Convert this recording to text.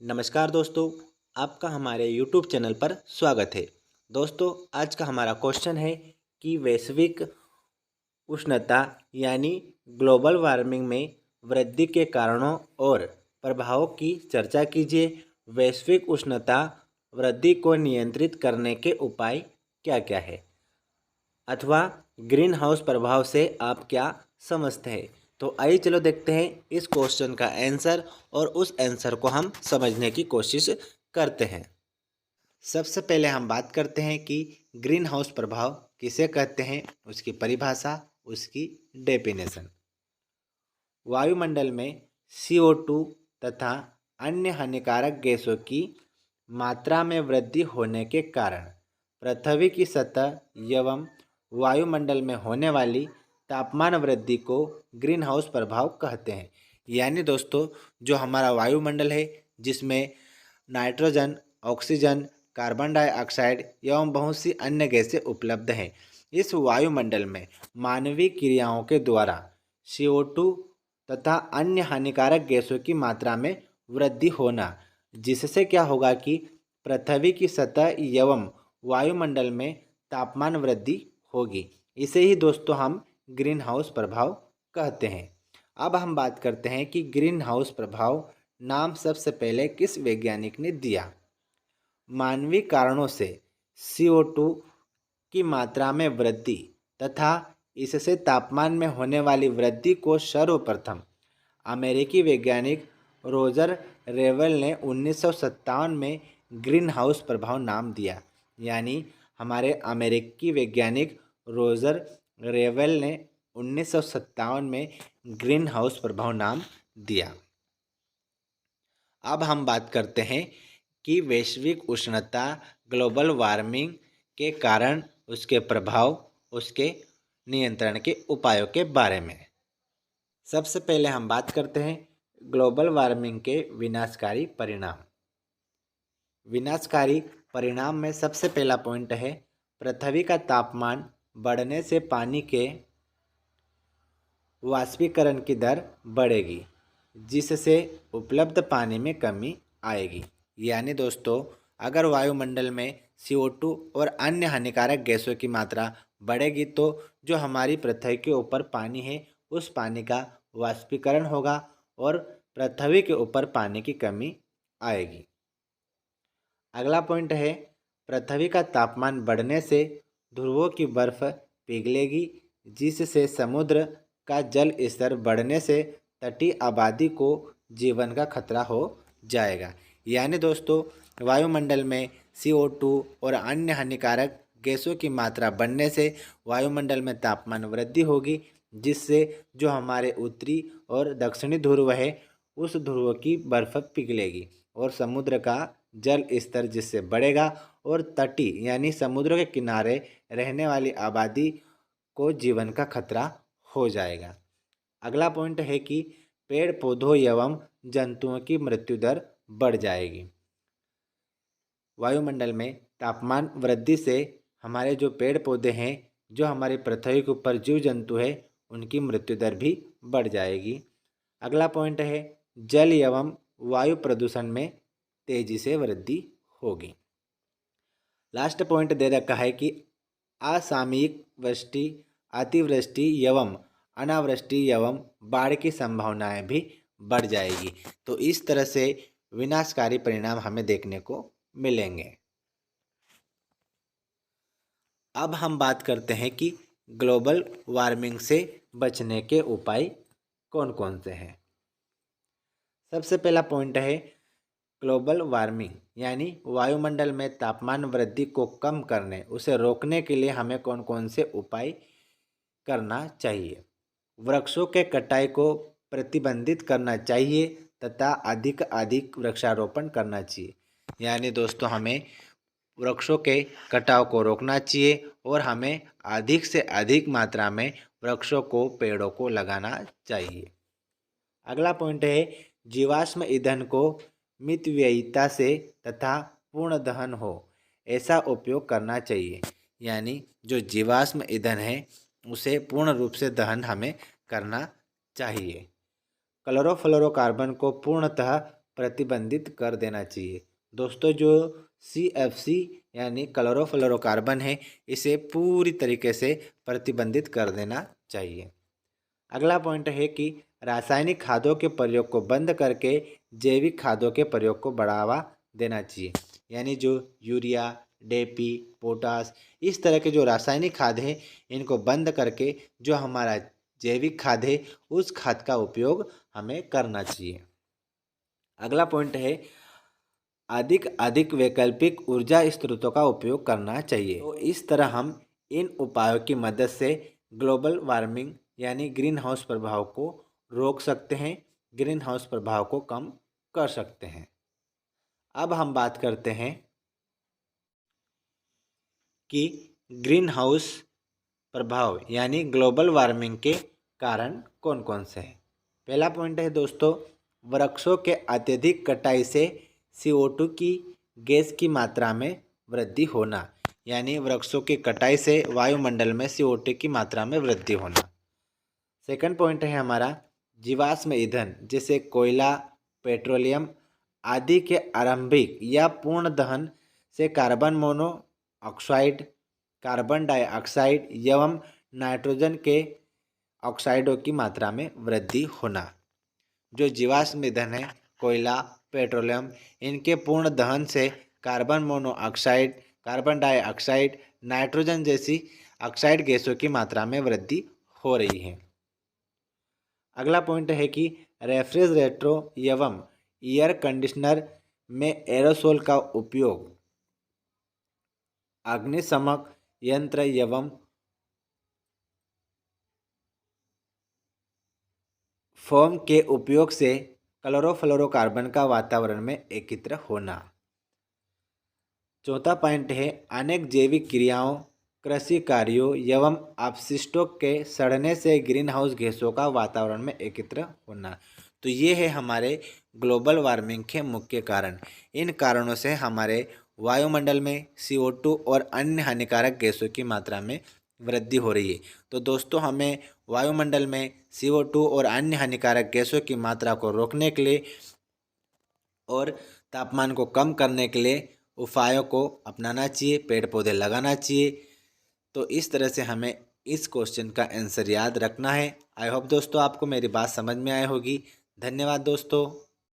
नमस्कार दोस्तों, आपका हमारे YouTube चैनल पर स्वागत है। दोस्तों, आज का हमारा क्वेश्चन है कि वैश्विक उष्णता यानी ग्लोबल वार्मिंग में वृद्धि के कारणों और प्रभावों की चर्चा कीजिए। वैश्विक उष्णता वृद्धि को नियंत्रित करने के उपाय क्या-क्या है? अथवा ग्रीन हाउस प्रभाव से आप क्या समझते हैं? तो आइए चलो देखते हैं इस क्वेश्चन का आंसर और उस आंसर को हम समझने की कोशिश करते हैं। सबसे पहले हम बात करते हैं कि ग्रीन हाउस प्रभाव किसे कहते हैं, उसकी परिभाषा, उसकी डेफिनेशन। वायुमंडल में CO2 तथा अन्य हानिकारक गैसों की मात्रा में वृद्धि होने के कारण पृथ्वी की सतह एवं वायुमंडल में होने वाली तापमान वृद्धि को ग्रीन हाउस प्रभाव कहते हैं। यानी दोस्तों, जो हमारा वायुमंडल है जिसमें नाइट्रोजन, ऑक्सीजन, कार्बन डाइऑक्साइड एवं बहुत सी अन्य गैसें उपलब्ध हैं, इस वायुमंडल में मानवीय क्रियाओं के द्वारा CO2 तथा अन्य हानिकारक गैसों की मात्रा में वृद्धि होना, जिससे क्या होगा कि पृथ्वी की सतह एवं वायुमंडल में तापमान वृद्धि होगी। इसे ही दोस्तों हम ग्रीन हाउस प्रभाव कहते हैं। अब हम बात करते हैं कि ग्रीन हाउस प्रभाव नाम सबसे पहले किस वैज्ञानिक ने दिया। मानवीय कारणों से CO2 की मात्रा में वृद्धि तथा इससे तापमान में होने वाली वृद्धि को सर्वप्रथम अमेरिकी वैज्ञानिक रोजर रेवल ने 1957 में ग्रीन हाउस प्रभाव नाम दिया। यानी हमारे अमेरिकी वैज्ञानिक रोजर रेवल ने 1957 में ग्रीन हाउस प्रभाव नाम दिया। अब हम बात करते हैं कि वैश्विक उष्णता ग्लोबल वार्मिंग के कारण उसके प्रभाव, उसके नियंत्रण के उपायों के बारे में। सबसे पहले हम बात करते हैं ग्लोबल वार्मिंग के विनाशकारी परिणाम। विनाशकारी परिणाम में सबसे पहला पॉइंट है पृथ्वी का तापमान बढ़ने से पानी के वाष्पीकरण की दर बढ़ेगी, जिससे उपलब्ध पानी में कमी आएगी। यानी दोस्तों, अगर वायुमंडल में CO2 और अन्य हानिकारक गैसों की मात्रा बढ़ेगी तो जो हमारी पृथ्वी के ऊपर पानी है उस पानी का वाष्पीकरण होगा और पृथ्वी के ऊपर पानी की कमी आएगी। अगला पॉइंट है पृथ्वी का तापमान बढ़ने से ध्रुवों की बर्फ पिघलेगी, जिससे समुद्र का जल स्तर बढ़ने से तटीय आबादी को जीवन का खतरा हो जाएगा। यानी दोस्तों, वायुमंडल में CO2 और अन्य हानिकारक गैसों की मात्रा बढ़ने से वायुमंडल में तापमान वृद्धि होगी, जिससे जो हमारे उत्तरी और दक्षिणी ध्रुव है उस ध्रुव की बर्फ पिघलेगी और समुद्र का जल स्तर जिससे बढ़ेगा और तटीय यानी समुद्र के किनारे रहने वाली आबादी को जीवन का खतरा हो जाएगा। अगला पॉइंट है कि पेड़ पौधों एवं जंतुओं की मृत्यु दर बढ़ जाएगी। वायुमंडल में तापमान वृद्धि से हमारे जो पेड़ पौधे हैं, जो हमारी पृथ्वी के ऊपर जीव जंतु है, उनकी मृत्यु दर भी बढ़ जाएगी। अगला पॉइंट है जल एवं वायु प्रदूषण में तेजी से वृद्धि होगी। लास्ट पॉइंट दे रखा है कि असामयिक वृष्टि, अतिवृष्टि एवं अनावृष्टि एवं बाढ़ की संभावनाएं भी बढ़ जाएगी। तो इस तरह से विनाशकारी परिणाम हमें देखने को मिलेंगे। अब हम बात करते हैं कि ग्लोबल वार्मिंग से बचने के उपाय कौन कौन से हैं। सबसे पहला पॉइंट है ग्लोबल वार्मिंग यानी वायुमंडल में तापमान वृद्धि को कम करने, उसे रोकने के लिए हमें कौन कौन से उपाय करना चाहिए। वृक्षों के कटाई को प्रतिबंधित करना चाहिए तथा अधिक अधिक वृक्षारोपण करना चाहिए। यानी दोस्तों, हमें वृक्षों के कटाव को रोकना चाहिए और हमें अधिक से अधिक मात्रा में वृक्षों को, पेड़ों को लगाना चाहिए। अगला पॉइंट है जीवाश्म ईंधन को मितव्ययिता से तथा पूर्ण दहन हो ऐसा उपयोग करना चाहिए। यानी जो जीवाश्म ईंधन है उसे पूर्ण रूप से दहन हमें करना चाहिए। क्लोरोफ्लोरोकार्बन को पूर्णतः प्रतिबंधित कर देना चाहिए। दोस्तों, जो CFC यानी क्लोरोफ्लोरोकार्बन है, इसे पूरी तरीके से प्रतिबंधित कर देना चाहिए। अगला पॉइंट है कि रासायनिक खादों के प्रयोग को बंद करके जैविक खादों के प्रयोग को बढ़ावा देना चाहिए। यानी जो यूरिया, DAP, पोटास, इस तरह के जो रासायनिक खाद हैं, इनको बंद करके जो हमारा जैविक खाद है, उस खाद का उपयोग हमें करना चाहिए। अगला पॉइंट है अधिक अधिक वैकल्पिक ऊर्जा स्रोतों का उपयोग करना चाहिए। तो इस तरह हम इन उपायों की मदद से ग्लोबल वार्मिंग यानी ग्रीन हाउस प्रभाव को रोक सकते हैं, ग्रीन हाउस प्रभाव को कम कर सकते हैं। अब हम बात करते हैं कि ग्रीन हाउस प्रभाव यानी ग्लोबल वार्मिंग के कारण कौन कौन से हैं। पहला पॉइंट है दोस्तों, वृक्षों के अत्यधिक कटाई से CO2 की गैस की मात्रा में वृद्धि होना। यानी वृक्षों की कटाई से वायुमंडल में CO2 की मात्रा में वृद्धि होना। सेकंड पॉइंट है हमारा जीवाश्म ईंधन जैसे कोयला, पेट्रोलियम आदि के आरंभिक या पूर्ण दहन से कार्बन मोनोऑक्साइड, कार्बन डाइऑक्साइड एवं नाइट्रोजन के ऑक्साइडों की मात्रा में वृद्धि होना। जो जीवाश्म ईंधन है, कोयला, पेट्रोलियम, इनके पूर्ण दहन से carbon monoxide, carbon dioxide, nitrogen जैसी ऑक्साइड गैसों की मात्रा में वृद्धि हो रही है। अगला पॉइंट है कि रेफ्रिजरेटरों एवं एयर कंडीशनर में एरोसोल का उपयोग अग्निशमन यंत्र एवं फोम के उपयोग से क्लोरोफ्लोरोकार्बन का वातावरण में एकत्र होना। चौथा पॉइंट है अनेक जैविक क्रियाओं, कृषि कार्यों एवं अपशिष्टों के सड़ने से ग्रीन हाउस गैसों का वातावरण में एकत्र होना। तो ये है हमारे ग्लोबल वार्मिंग के मुख्य कारण। इन कारणों से हमारे वायुमंडल में CO2 और अन्य हानिकारक गैसों की मात्रा में वृद्धि हो रही है। तो दोस्तों, हमें वायुमंडल में CO2 और अन्य हानिकारक गैसों की मात्रा को रोकने के लिए और तापमान को कम करने के लिए उपायों को अपनाना चाहिए, पेड़ पौधे लगाना चाहिए। तो इस तरह से हमें इस क्वेश्चन का आंसर याद रखना है। आई होप दोस्तों आपको मेरी बात समझ में आई होगी। धन्यवाद दोस्तों।